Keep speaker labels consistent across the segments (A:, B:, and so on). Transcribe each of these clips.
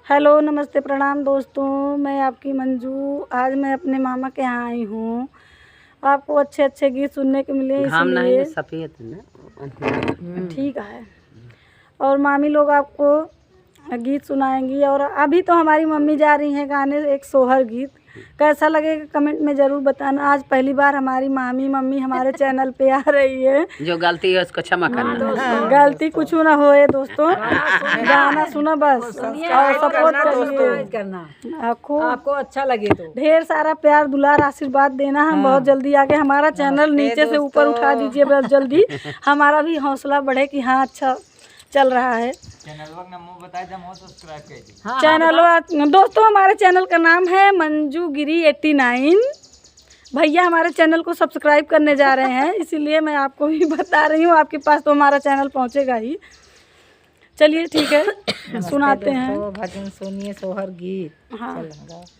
A: Hello, नमस्ते, प्रणाम दोस्तों। मैं आपकी मंजू। आज मैं अपने मामा के यहाँ आई हूँ। आपको अच्छे अच्छे गीत सुनने को मिले इसलिए
B: सफेद ना
A: ठीक है। और मामी लोग आपको गीत सुनाएंगी। और अभी तो हमारी मम्मी जा रही हैं गाने एक सोहर गीत। कैसा लगेगा कमेंट में ज़रूर बताना। आज पहली बार हमारी मम्मी हमारे चैनल पे आ रही है।
B: जो गलती है उसको क्षमा करना।
A: गलती कुछ ना होए दोस्तों। गाना सुना बस और सपोर्ट
C: करना
A: आपको
C: अच्छा लगे तो
A: ढेर सारा प्यार दुलार आशीर्वाद देना। हम बहुत जल्दी आगे हमारा चैनल नीचे से ऊपर उठा दीजिए बहुत जल्दी। हमारा भी हौसला बढ़े कि हाँ अच्छा चल रहा है। चैनल दोस्तों हमारे चैनल का नाम है मंजू गिरी 89। भैया हमारे चैनल को सब्सक्राइब करने जा रहे हैं, इसीलिए मैं आपको भी बता रही हूँ। आपके पास तो हमारा चैनल पहुँचेगा ही। चलिए ठीक है सुनाते हैं
C: भजन सुनिए सोहर गीत।
A: हाँ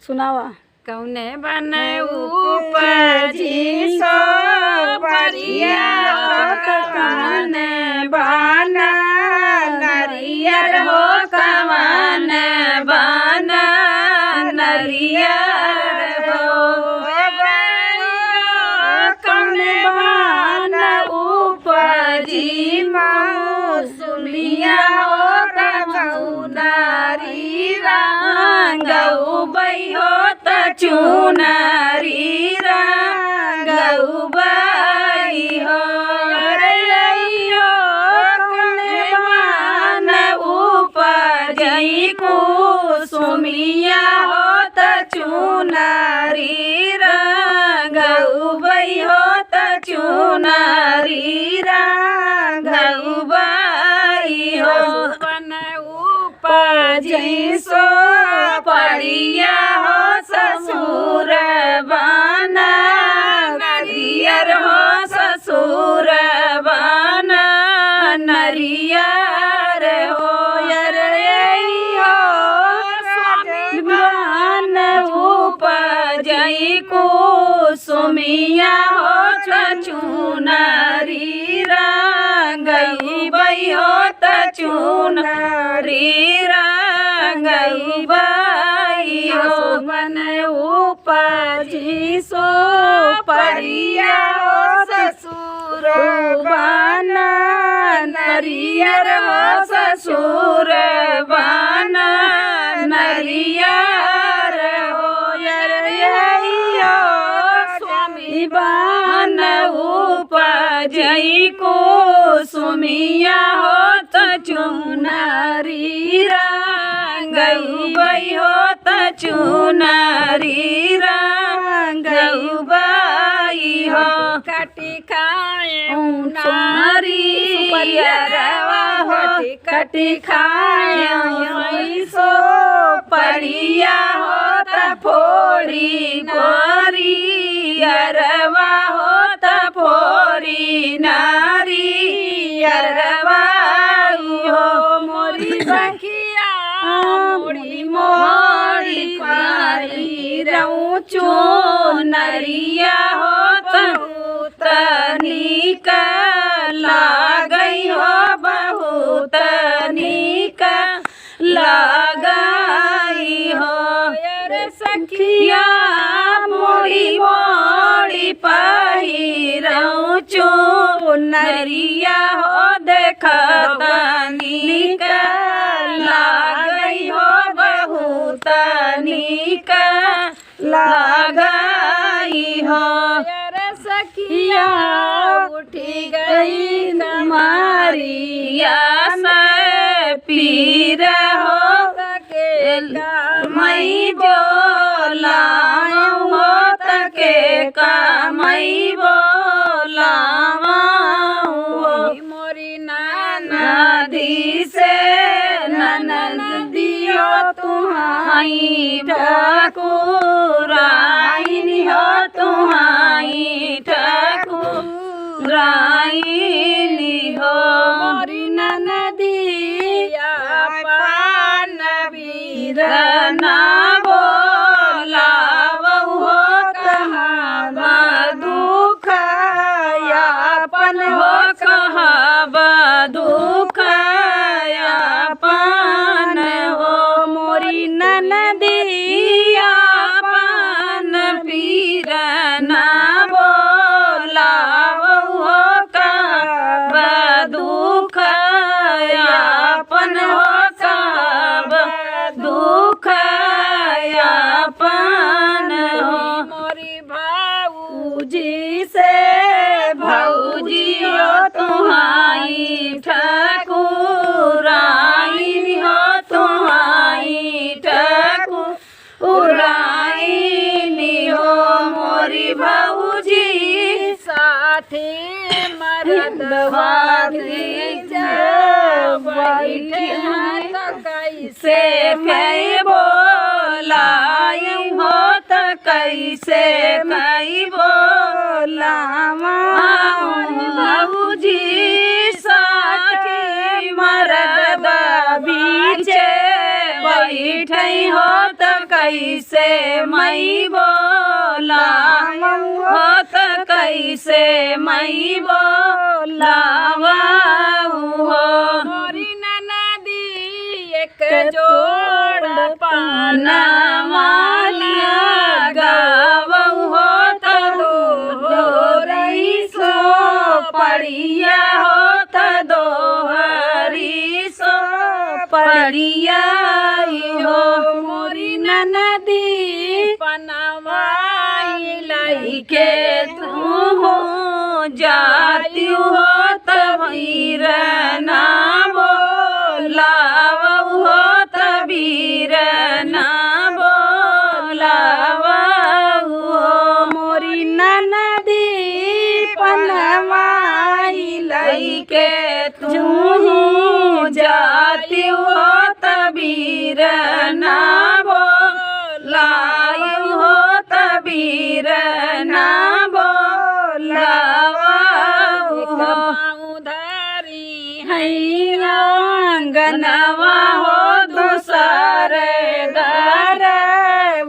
A: सुनावा।
C: कौने बने उपजी सो परिया कौने बना नरियर हो कौने बना नरियर हो कौने बना उपजी मौसुमिया हो कौनारी रंग उबई हो चुनारी रंग उबई हो रैयो कौने बन उपजई कुसुमिया हो चुनारी रंग उबई हो चुनारी रंग उबई हो बन उपजई सो परिया हो ससुर बना नरियर हो ससुर बना नरियर हो बन उपजई कुसुमिया हो चुनारी रंग उबई हो चुनारी रंग उबई हो बन उपजी सो परिया हो ससुर बना नरियर हो ससुर बना नरियर हो स्वामी बन उपजई कुसुमिया हो चुनारी रंग उबई हो चुनारी रंग उबई हो कटी खाए नारी परियरवा हो कटी खाए सो परिया हो फोड़ी नारी अरवा हो फोड़ी नारी अरवा हो मोरी सखिया मोड़ी मोड़ी पारी रहूं चुनरिया हो बहुत नीक लागई हो बहुत नीक लागई हो सखिया मोड़ी मोड़ी पाही रहूं चुनरिया हो देखत नीक लागई हो बहुत नीक लागई हो सखिया उठी गई मारिया से पीर हो मई बोलाऊं हो तके का मई बोलाऊं मोरी नदी से ननदियो तुम्हारी ठाकुराइन हो तुम्हारी ठाकुराइन हो मोरी ननदिया पान वीर ना बोलावहु हो कहाँ दुख यापन हो कहाँ दुख यापन हो मोरी बैठे कैसे मैं बोलाई हो तो कैसे मैं बोलावा बाबूजी साथी मरद बीचे बैठे हो तो कैसे मैं बोलावा हो तो कैसे मैं बोलावा हो मोरी नदी एक जोड़ पाना वालिया गावऊ हो तो दोहरी सो पड़िया हो तो दोहरी सो पड़िया हो मोरी नदी पनवाई लइके तू हो जाती हो तब ना बोलावऊ हो तबीर ना बोलावऊ हो मोरी नदी पनवाई लइके तू जाती हो तबीर ना बोलावऊ हो तबीर ना बोलावऊ उधारी हैया गनवा हो दूसरे दर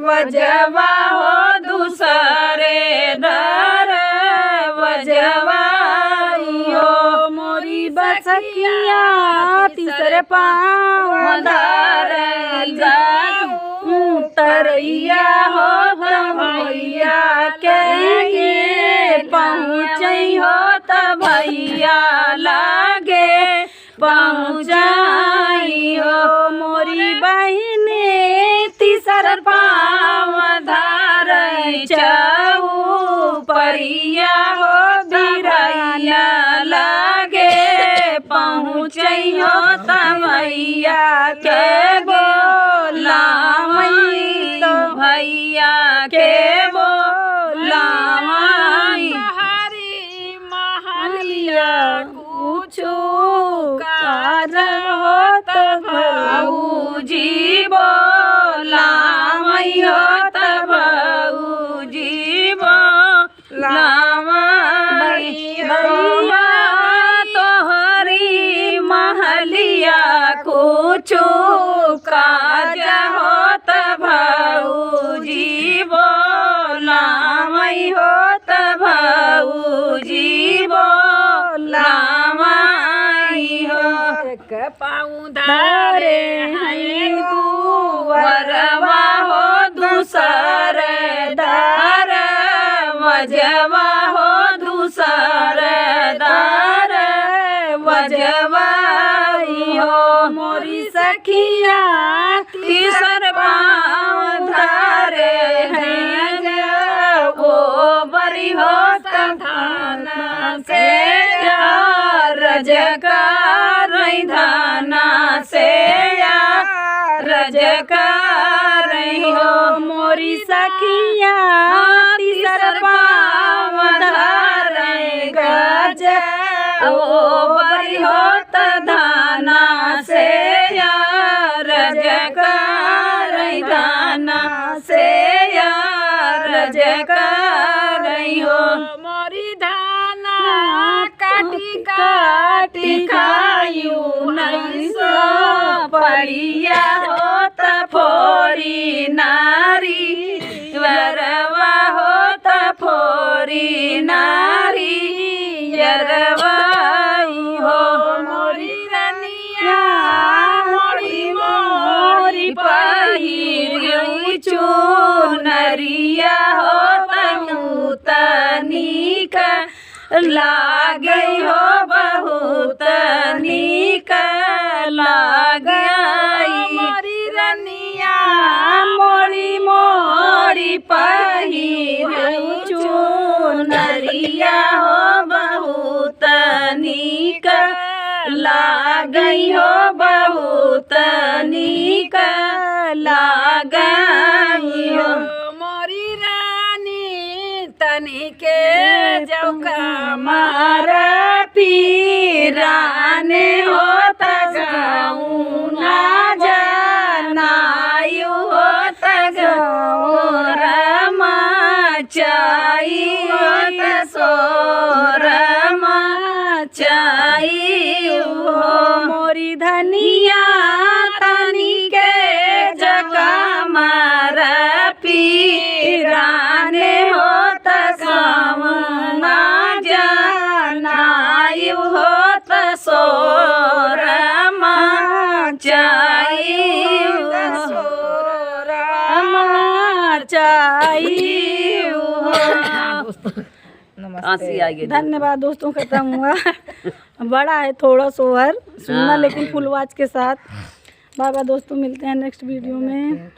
C: वजवा हो दूसरे दर वजवा हो मोरी बसकिया तीसरे पाँव दर जाऊं तरैया हो भैया के पहुँचई हो त भैया लागे पहुँचाई हो मोरी बहिनी तीसर पाँव धार चाऊ परिया हो बिरैया लागे पहुँचई हो त भैया के बोलावई तो भैया के बोलावई हरी महलिया कुछो कार हो तो भाऊजी बोलावई हो तो भाऊजी बोलावई भैया तोहरी महलिया कुछो काज हो तो भाऊजी बोलावई हो तो भाऊजी बोलावई हो एक पाँव धारे हैं वरवा हो दूसरे दार वजवा हो दूसरे दार वजवा हो मोरी सखिया तीसर पाँव धारे हैं वो बरी हो धाना से रजकार धाना से रजकार हो मोरी सखिया तीसर पाँव धारे गज ओ बरी हो धाना से रजकार धाना से रजकार हो मोरी धाना काटी काटी खायू नहीं सो पड़िया हो तफोरी नारी वरवा हो तफोरी नारी यरवा हो मोरी रनिया मोरी मोरी पहिरी चुनरिया हो तनु तनिक लागई हो बहुत नीक लागई मोरी रनिया मोरी मोरी पहिरी चुनरिया हो बहुत नीक लागई हो बहुत नीक लागई हो मोरी रानी तनिके जौका मारा सोरमा चाहिए
B: हंसी आ गई।
A: धन्यवाद दोस्तों, खत्म हुआ। बड़ा है थोड़ा सोहर सुनना, लेकिन फुल आवाज के साथ। बाय बाय दोस्तों, मिलते हैं नेक्स्ट वीडियो में।